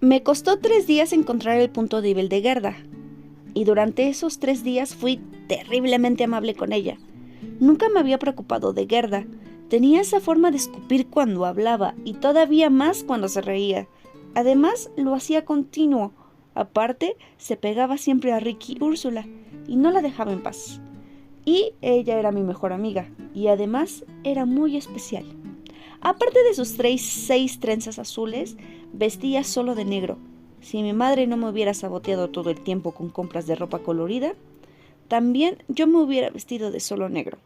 Me costó 3 días encontrar el punto débil de Gerda, y durante esos 3 días fui terriblemente amable con ella. Nunca me había preocupado de Gerda. Tenía esa forma de escupir cuando hablaba y todavía más cuando se reía. Además, lo hacía continuo. Aparte, se pegaba siempre a Ricky Úrsula y no la dejaba en paz. Y ella era mi mejor amiga y además era muy especial. Aparte de sus 6 trenzas azules, vestía solo de negro. Si mi madre no me hubiera saboteado todo el tiempo con compras de ropa colorida, también yo me hubiera vestido de solo negro.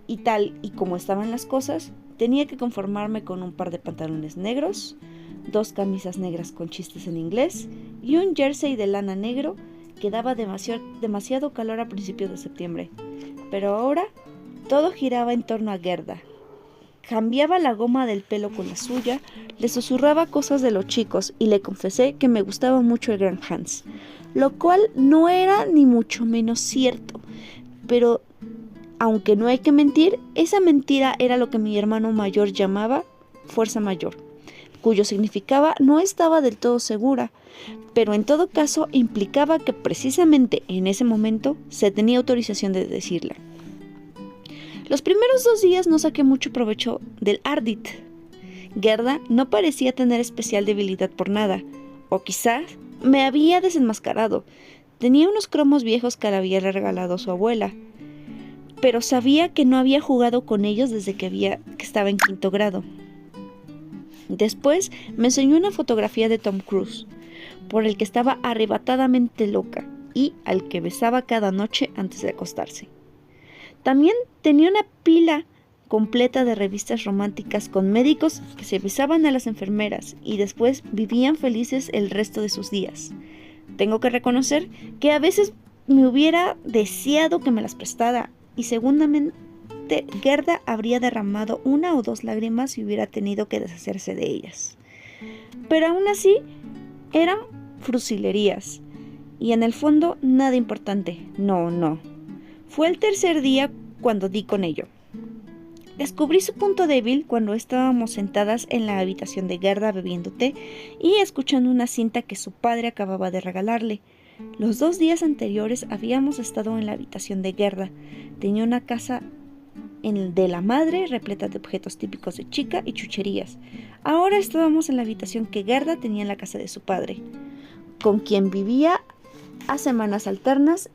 Y tal y como estaban las cosas, tenía que conformarme con un par de pantalones negros, 2 camisas negras con chistes en inglés y un jersey de lana negro que daba demasiado calor a principios de septiembre. Pero ahora todo giraba en torno a Gerda. Cambiaba la goma del pelo con la suya, le susurraba cosas de los chicos y le confesé que me gustaba mucho el gran Hans, lo cual no era ni mucho menos cierto, pero aunque no hay que mentir, esa mentira era lo que mi hermano mayor llamaba fuerza mayor, cuyo significado no estaba del todo segura, pero en todo caso implicaba que precisamente en ese momento se tenía autorización de decirla. Los primeros 2 días no saqué mucho provecho del Ardit. Gerda no parecía tener especial debilidad por nada, o quizás me había desenmascarado. Tenía unos cromos viejos que le había regalado su abuela, pero sabía que no había jugado con ellos desde que estaba en 5º grado. Después me enseñó una fotografía de Tom Cruise, por el que estaba arrebatadamente loca y al que besaba cada noche antes de acostarse. También tenía una pila completa de revistas románticas con médicos que se besaban a las enfermeras y después vivían felices el resto de sus días. Tengo que reconocer que a veces me hubiera deseado que me las prestara y seguramente Gerda habría derramado 1 o 2 lágrimas si hubiera tenido que deshacerse de ellas. Pero aún así eran frusilerías y en el fondo nada importante. No. Fue el 3er día cuando di con ello. Descubrí su punto débil cuando estábamos sentadas en la habitación de Gerda bebiendo té y escuchando una cinta que su padre acababa de regalarle. Los 2 días anteriores habíamos estado en la habitación de Gerda. Tenía una casa de la madre repleta de objetos típicos de chica y chucherías. Ahora estábamos en la habitación que Gerda tenía en la casa de su padre, con quien vivía a semanas alternas.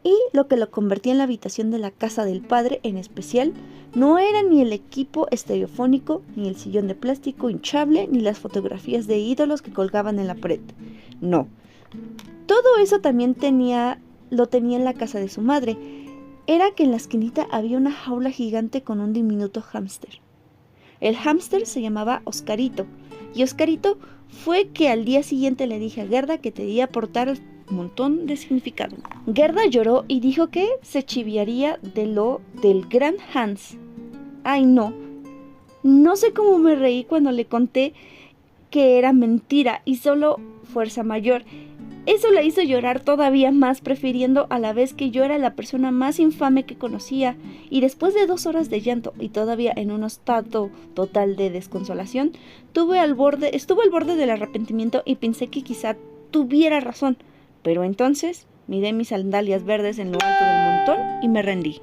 Y lo que lo convertía en la habitación de la casa del padre en especial no era ni el equipo estereofónico, ni el sillón de plástico hinchable, ni las fotografías de ídolos que colgaban en la pared. No. Todo eso también lo tenía en la casa de su madre. Era que en la esquinita había una jaula gigante con un diminuto hámster. El hámster se llamaba Oscarito, y Oscarito fue que al día siguiente le dije a Gerda que debía aportar un montón de significado. Gerda lloró y dijo que se chiviaría del gran Hans. Ay, no sé cómo me reí cuando le conté que era mentira y solo fuerza mayor. Eso la hizo llorar todavía más, prefiriendo a la vez que yo era la persona más infame que conocía, y después de 2 horas de llanto y todavía en un estado total de desconsolación, estuve al borde del arrepentimiento y pensé que quizá tuviera razón, pero entonces miré mis sandalias verdes en lo alto del montón y me rendí.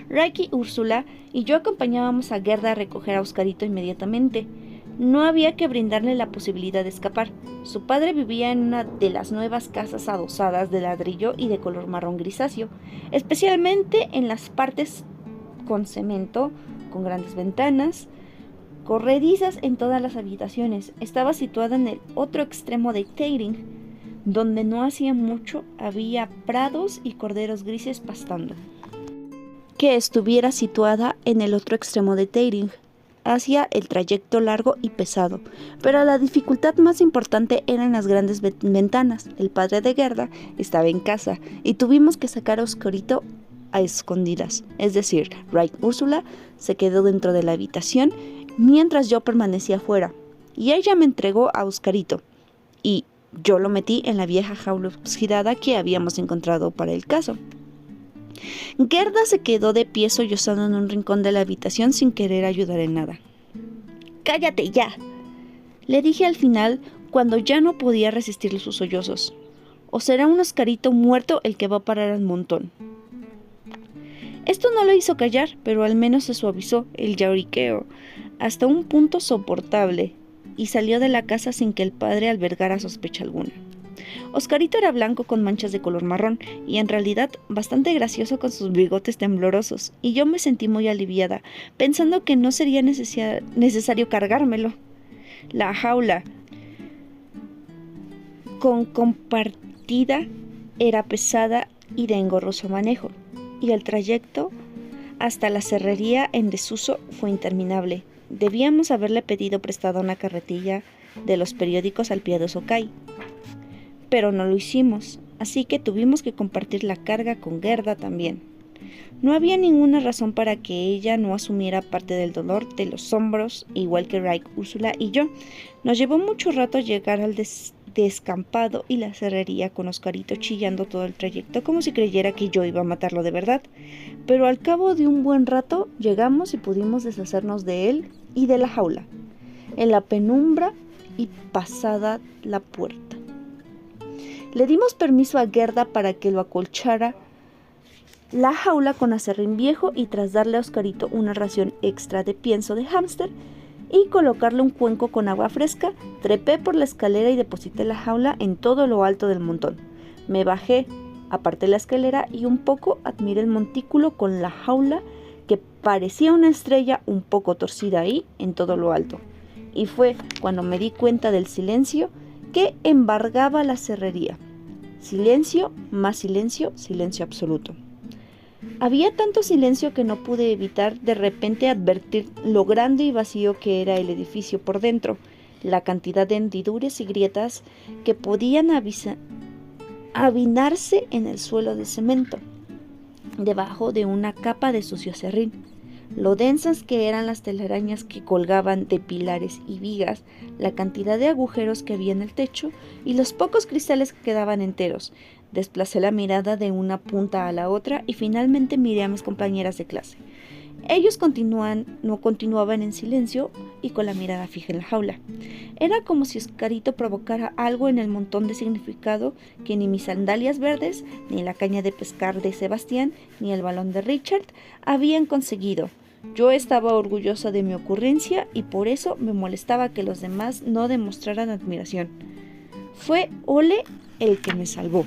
Ricky, Úrsula y yo acompañábamos a Gerda a recoger a Oscarito inmediatamente. No había que brindarle la posibilidad de escapar. Su padre vivía en una de las nuevas casas adosadas de ladrillo y de color marrón grisáceo, especialmente en las partes con cemento, con grandes ventanas corredizas en todas las habitaciones. Estaba situada en el otro extremo de Teiring, donde no hacía mucho había prados y corderos grises pastando. Que estuviera situada en el otro extremo de Teiring hacía el trayecto largo y pesado, pero la dificultad más importante eran las grandes ventanas. El padre de Gerda estaba en casa y tuvimos que sacar a Oscarito a escondidas, es decir, Úrsula se quedó dentro de la habitación mientras yo permanecía fuera, y ella me entregó a Oscarito y yo lo metí en la vieja jaula oxidada que habíamos encontrado para el caso. Gerda se quedó de pie sollozando en un rincón de la habitación sin querer ayudar en nada. ¡Cállate ya!, Le dije al final, cuando ya no podía resistir sus sollozos. O será un Oscarito muerto el que va a parar al montón. Esto no lo hizo callar, pero al menos se suavizó el lloriqueo hasta un punto soportable y salió de la casa sin que el padre albergara sospecha alguna. Oscarito era blanco con manchas de color marrón y en realidad bastante gracioso con sus bigotes temblorosos, y yo me sentí muy aliviada, pensando que no sería necesario cargármelo. La jaula con compartida era pesada y de engorroso manejo, y el trayecto hasta la cerrería en desuso fue interminable. Debíamos haberle pedido prestada una carretilla de los periódicos al piadoso Kai, pero no lo hicimos, así que tuvimos que compartir la carga con Gerda también. No había ninguna razón para que ella no asumiera parte del dolor de los hombros, igual que Raik, Úrsula y yo. Nos llevó mucho rato llegar al descampado y la cerrería, con Oscarito chillando todo el trayecto como si creyera que yo iba a matarlo de verdad. Pero al cabo de un buen rato llegamos y pudimos deshacernos de él y de la jaula, en la penumbra y pasada la puerta. Le dimos permiso a Gerda para que lo acolchara la jaula con aserrín viejo, y tras darle a Oscarito una ración extra de pienso de hámster y colocarle un cuenco con agua fresca, trepé por la escalera y deposité la jaula en todo lo alto del montón. Me bajé, aparté la escalera y un poco admiré el montículo con la jaula, que parecía una estrella un poco torcida ahí en todo lo alto. Y fue cuando me di cuenta del silencio que embargaba la cerrería. Silencio, más silencio, silencio absoluto. Había tanto silencio que no pude evitar de repente advertir lo grande y vacío que era el edificio por dentro, la cantidad de hendiduras y grietas que podían avinarse en el suelo de cemento, debajo de una capa de sucio aserrín, lo densas que eran las telarañas que colgaban de pilares y vigas, la cantidad de agujeros que había en el techo y los pocos cristales que quedaban enteros. Desplacé la mirada de una punta a la otra y finalmente miré a mis compañeras de clase. Ellos no continuaban en silencio y con la mirada fija en la jaula. Era como si Oscarito provocara algo en el montón de significado que ni mis sandalias verdes, ni la caña de pescar de Sebastián, ni el balón de Richard habían conseguido. Yo estaba orgullosa de mi ocurrencia y por eso me molestaba que los demás no demostraran admiración. Fue Ole el que me salvó.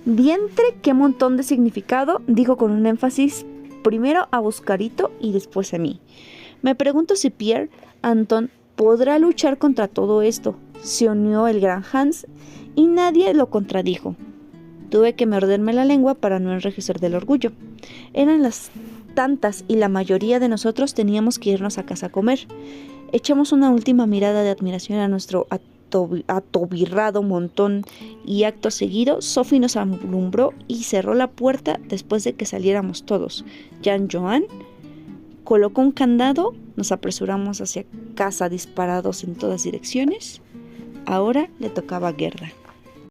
Diantre, qué montón de significado, dijo con un énfasis, primero a Oscarito y después a mí. Me pregunto si Pierre Anton podrá luchar contra todo esto. Se unió el gran Hans y nadie lo contradijo. Tuve que morderme la lengua para no enrojecer del orgullo. Eran las tantas y la mayoría de nosotros teníamos que irnos a casa a comer. Echamos una última mirada de admiración a nuestro atobirrado montón y acto seguido Sophie nos alumbró y cerró la puerta después de que saliéramos todos. Jean Joan colocó un candado, nos apresuramos hacia casa disparados en todas direcciones. Ahora le tocaba a Gerda.